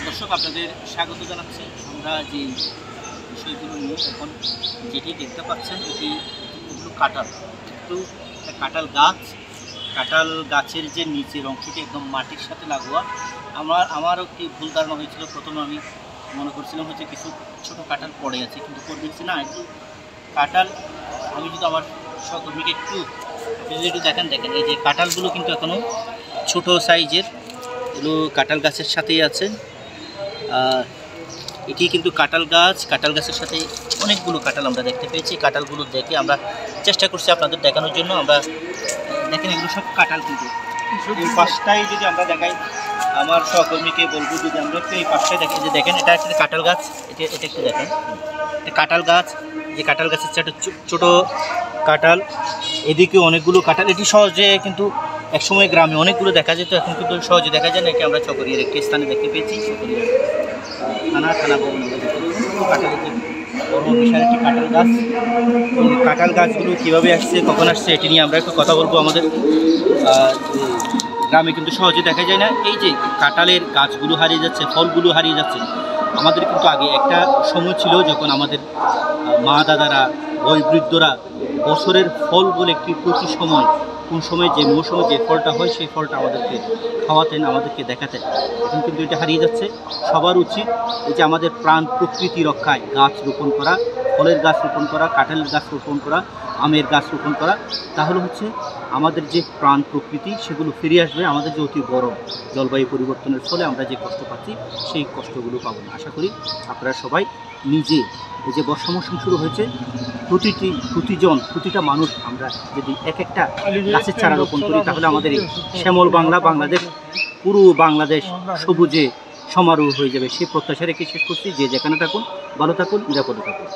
দর্শক আপনাদের স্বাগত জানাচ্ছি। আমরা যে বিষয়গুলো নিয়ে এখন যেটি দেখতে পাচ্ছেন এগুলো কাঁঠাল, কিন্তু কাঁঠাল গাছ, কাঁঠাল গাছের যে নিচের অংশটি একদম মাটির সাথে লাগোয়া। আমারও একটি ভুল ধারণা হয়েছিল। প্রথমে আমি মনে করছিলাম হচ্ছে কিছু ছোটো কাঁঠাল পড়ে আছে, কিন্তু পরে দেখছি না, একটু কাঁঠাল। আমি যদি আমার সহকর্মীকে একটু দেখেন এই যে কাঁঠালগুলো কিন্তু এখনও ছোটো সাইজের, এগুলো কাঁঠাল গাছের সাথেই আছে। এটি কিন্তু কাঁঠাল গাছ, কাঁঠাল গাছের সাথে অনেকগুলো কাঁঠাল আমরা দেখতে পেয়েছি। কাঁঠালগুলো দেখে আমরা চেষ্টা করছি আপনাদের দেখানোর জন্য। আমরা দেখেন এগুলো সব কাঁঠাল, কিন্তু এই পাশটাই যদি আমরা দেখাই, আমার সহকর্মীকে বলবো যদি আমরা একটু এই পাশটায় দেখি, যে দেখেন এটা একটা কাঁঠাল গাছ, এটা একটু দেখেন, এটা কাঁঠাল গাছ। যে কাঁঠাল গাছের চারটে ছোটো কাঁঠাল, এদিকে অনেকগুলো কাঁঠাল। এটি সহজে কিন্তু একসময় গ্রামে অনেকগুলো দেখা যেত, এখন কিন্তু সহজে দেখা যায় না। এটি আমরা চকরিয়ার একটি স্থানে দেখতে পেয়েছি। চকরিয়া থানা ভবন কাঁঠালের যে বড় বিশাল একটি কাঁঠাল গাছ। কাঁঠাল গাছগুলো কীভাবে আসছে, কখন আসছে, এটি নিয়ে আমরা একটু কথা বলবো। আমাদের গ্রামে কিন্তু সহজে দেখা যায় না। এই যে কাঁঠালের গাছগুলো হারিয়ে যাচ্ছে, ফলগুলো হারিয়ে যাচ্ছে। আমাদের কিন্তু আগে একটা সময় ছিল যখন আমাদের মা দাদারা, বয়োবৃদ্ধরা বছরের ফল বলে একটি প্রতি সময়, কোন সময় যে মৌসুমে যে ফলটা হয় সেই ফলটা আমাদেরকে খাওয়াতেন, আমাদেরকে দেখাতেন। এখন কিন্তু এটা হারিয়ে যাচ্ছে। সবার উচিত এই যে আমাদের প্রাণ প্রকৃতি রক্ষায় গাছ রোপণ করা, ফলের গাছ রোপণ করা, কাঁঠালের গাছ রোপণ করা, আমের গাছ রোপণ করা। তাহলে হচ্ছে আমাদের যে প্রাণ প্রকৃতি সেগুলো ফিরে আসবে। আমাদের যে অতি বড় জলবায়ু পরিবর্তনের ফলে আমরা যে কষ্ট পাচ্ছি সেই কষ্টগুলো পাবো না। আশা করি আপনারা সবাই নিজে, এই যে বর্ষা মৌসুম শুরু হয়েছে, প্রতিটা মানুষ আমরা যদি এক একটা গাছের চারা রোপণ করি, তাহলে আমাদের এই শ্যামল বাংলাদেশ, পুরো বাংলাদেশ সবুজে সমারোহ হয়ে যাবে। সেই প্রত্যাশা রেখে শেষ করছি। যে যেখানে থাকুন ভালো থাকুন, নিরাপদে থাকুন।